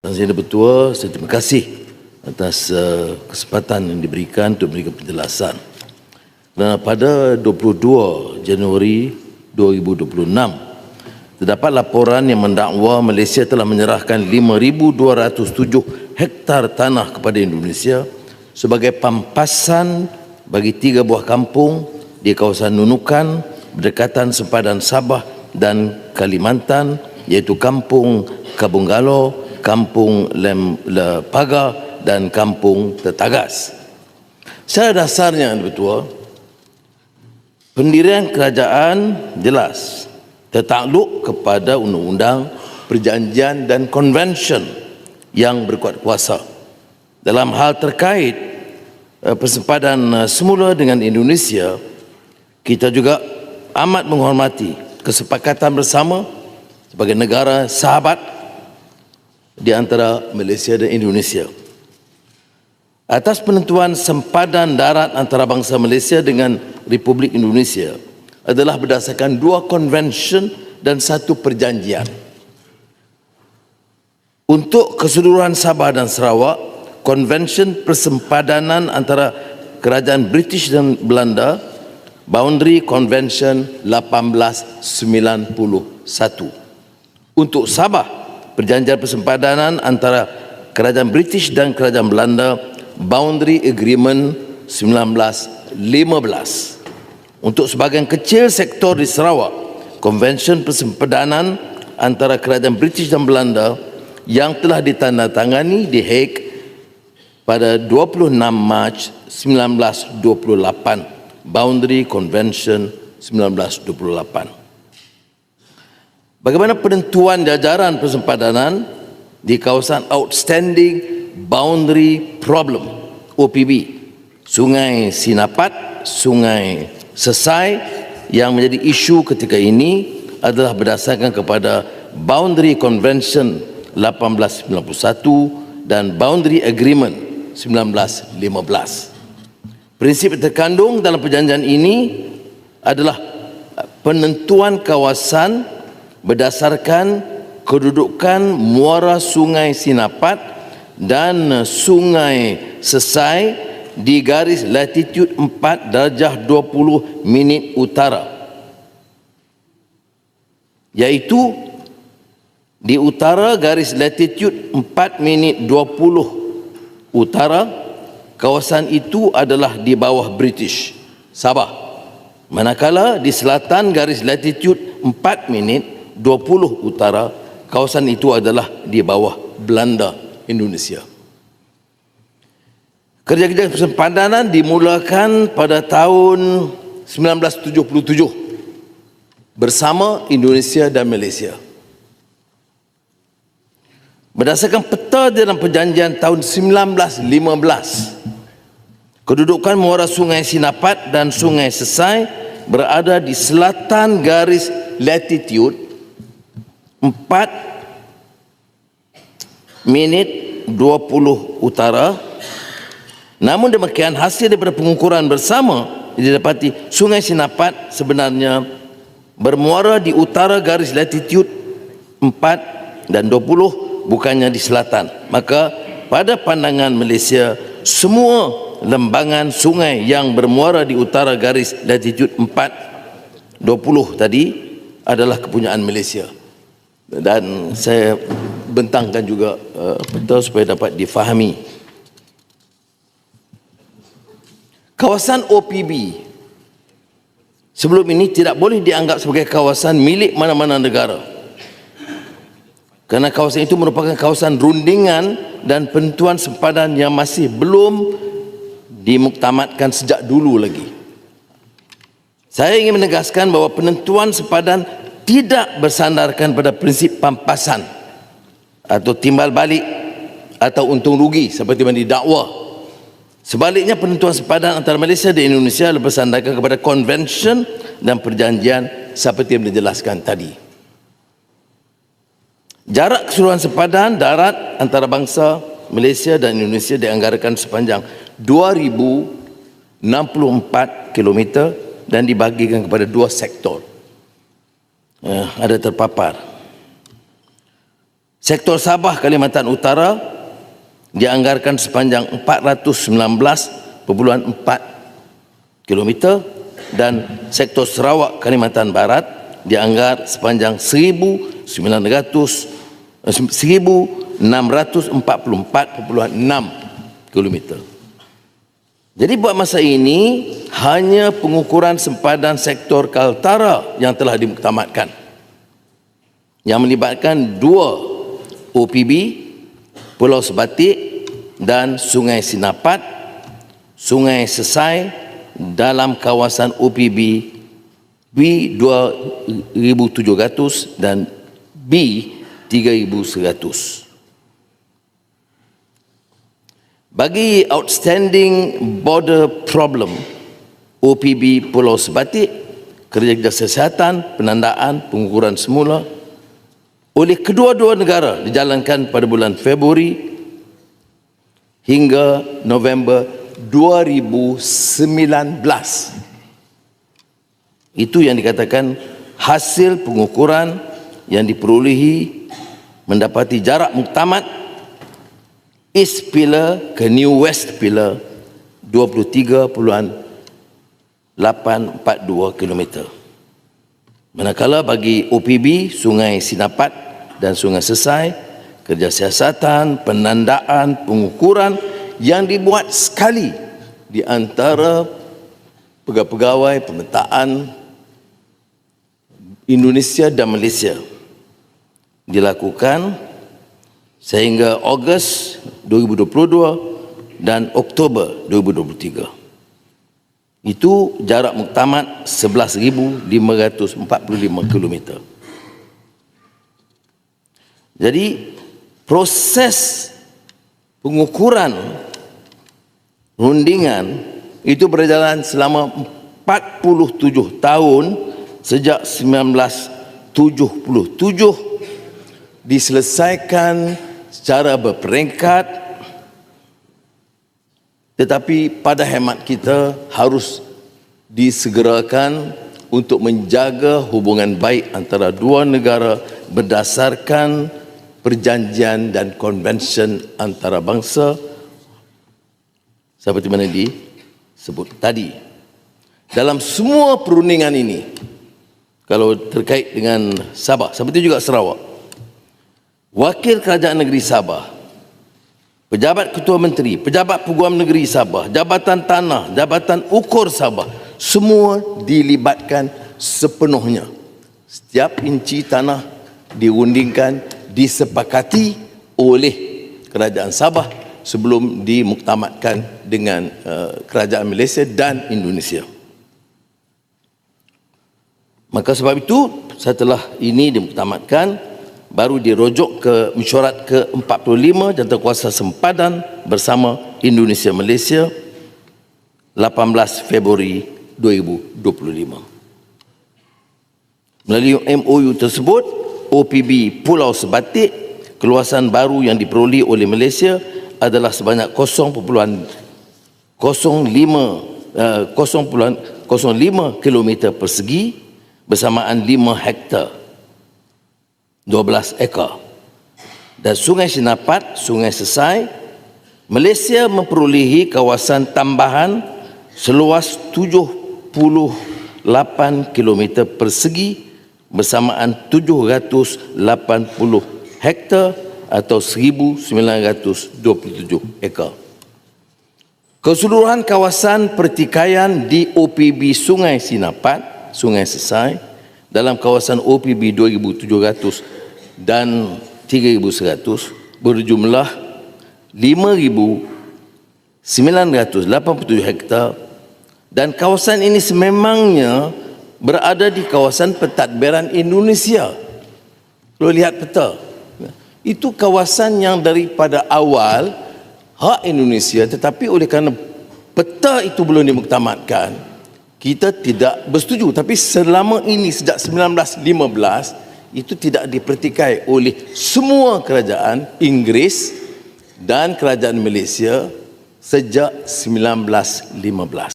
Yang Bertua, saya terima kasih atas kesempatan yang diberikan untuk memberikan penjelasan. Dan pada 22 Januari 2026, terdapat laporan yang mendakwa Malaysia telah menyerahkan 5,207 hektar tanah kepada Indonesia sebagai pampasan bagi 3 buah kampung di kawasan Nunukan, berdekatan sempadan Sabah dan Kalimantan, iaitu Kampung Kabunggalo, Kampung Pagar dan Kampung Tetagas. Secara dasarnya, Bertua, pendirian kerajaan jelas tertakluk kepada undang-undang, perjanjian dan konvensyen yang berkuat kuasa. Dalam hal terkait persempadan semula dengan Indonesia, kita juga amat menghormati kesepakatan bersama sebagai negara sahabat di antara Malaysia dan Indonesia. Atas penentuan sempadan darat antara bangsa Malaysia dengan Republik Indonesia adalah berdasarkan 2 konvensyen dan 1 perjanjian. Untuk keseluruhan Sabah dan Sarawak, konvensyen persempadanan antara kerajaan British dan Belanda, Boundary Convention 1891. Untuk Sabah, perjanjian persempadanan antara kerajaan British dan kerajaan Belanda, Boundary Agreement 1915. Untuk sebahagian kecil sektor di Sarawak, Konvensyen Persempadanan antara kerajaan British dan Belanda yang telah ditandatangani di Hague pada 26 Mac 1928, Boundary Convention 1928. Bagaimana penentuan jajaran persempadanan di kawasan Outstanding Boundary Problem OPB, Sungai Sinapat, Sungai Sesai yang menjadi isu ketika ini adalah berdasarkan kepada Boundary Convention 1891 dan Boundary Agreement 1915. Prinsip yang terkandung dalam perjanjian ini adalah penentuan kawasan berdasarkan kedudukan muara Sungai Sinapat dan Sungai Sesai di garis latitude 4 darjah 20 minit utara, iaitu di utara garis latitude 4 minit 20 utara, kawasan itu adalah di bawah British Sabah, manakala di selatan garis latitude 4 minit 20 utara, kawasan itu adalah di bawah Belanda Indonesia. Kerja-kerja persempadanan dimulakan pada tahun 1977 bersama Indonesia dan Malaysia. Berdasarkan peta dalam perjanjian tahun 1915, kedudukan muara Sungai Sinapat dan Sungai Sesai berada di selatan garis latitude 4 minit 20 utara. Namun demikian, hasil daripada pengukuran bersama didapati Sungai Sinapat sebenarnya bermuara di utara garis latitude 4 dan 20, bukannya di selatan. Maka pada pandangan Malaysia, semua lembangan sungai yang bermuara di utara garis latitude 4 20 tadi adalah kepunyaan Malaysia. Dan saya bentangkan juga peta supaya dapat difahami. Kawasan OPB sebelum ini tidak boleh dianggap sebagai kawasan milik mana-mana negara, kerana kawasan itu merupakan kawasan rundingan dan penentuan sempadan yang masih belum dimuktamadkan sejak dulu lagi. Saya ingin menegaskan bahawa penentuan sempadan tidak bersandarkan pada prinsip pampasan atau timbal balik atau untung rugi seperti yang didakwa. Sebaliknya, penentuan sempadan antara Malaysia dan Indonesia bersandarkan kepada konvensyen dan perjanjian seperti yang dijelaskan tadi. Jarak keseluruhan sempadan darat antara bangsa Malaysia dan Indonesia dianggarkan sepanjang 2,064 km dan dibahagikan kepada 2 sektor. Ada terpapar. Sektor Sabah Kalimantan Utara dianggarkan sepanjang 419.4 km dan sektor Sarawak Kalimantan Barat dianggar sepanjang 1,644.6 km. Jadi buat masa ini hanya pengukuran sempadan sektor Kaltara yang telah dimuktamadkan, yang melibatkan 2 OPB, Pulau Sebatik dan Sungai Sinapat, Sungai Sesai dalam kawasan OPB B2700 dan B3100. Bagi outstanding border problem OPB Pulau Sebatik, kerja kesihatan penandaan pengukuran semula oleh kedua-dua negara dijalankan pada bulan Februari hingga November 2019. Itu yang dikatakan hasil pengukuran yang diperolehi mendapati jarak muktamad East Pillar ke New West Pillar 23.842 km. Manakala bagi OPB Sungai Sinapat dan Sungai Sesai, kerja siasatan, penandaan, pengukuran yang dibuat sekali di antara pegawai pemetaan Indonesia dan Malaysia dilakukan sehingga Ogos 2022 dan Oktober 2023. Itu jarak muktamad 11,545 km. Jadi proses pengukuran rundingan itu berjalan selama 47 tahun sejak 1977, diselesaikan secara berperingkat, tetapi pada hemat kita harus disegerakan untuk menjaga hubungan baik antara dua negara berdasarkan perjanjian dan konvensyen antarabangsa seperti mana disebut tadi. Dalam semua perundingan ini, kalau terkait dengan Sabah, seperti juga Sarawak, Wakil Kerajaan Negeri Sabah, Pejabat Ketua Menteri, Pejabat Peguam Negeri Sabah, Jabatan Tanah, Jabatan Ukur Sabah, semua dilibatkan sepenuhnya. Setiap inci tanah dirundingkan, disepakati oleh Kerajaan Sabah sebelum dimuktamadkan dengan Kerajaan Malaysia dan Indonesia. Maka sebab itu setelah ini dimuktamadkan, baru dirujuk ke mesyuarat ke-45 Jawatankuasa Sempadan bersama Indonesia Malaysia 18 Februari 2025. Melalui MOU tersebut, OPB Pulau Sebatik, keluasan baru yang diperoleh oleh Malaysia adalah sebanyak 0.05 km persegi bersamaan 5 hektar 12 ekar. Dan Sungai Sinapat, Sungai Sesai, Malaysia memperolehi kawasan tambahan seluas 78 km persegi bersamaan 780 hektar atau 1,927 ekar. Keseluruhan kawasan pertikaian di OPB Sungai Sinapat, Sungai Sesai dalam kawasan OPB 2,700 dan 3,100 berjumlah 5,987 hektar, dan kawasan ini sememangnya berada di kawasan pentadbiran Indonesia. Kalau lihat peta, itu kawasan yang daripada awal hak Indonesia, tetapi oleh kerana peta itu belum dimuktamadkan, kita tidak bersetuju. Tapi selama ini sejak 1915 itu tidak dipertikai oleh semua kerajaan Inggeris dan kerajaan Malaysia sejak 1915.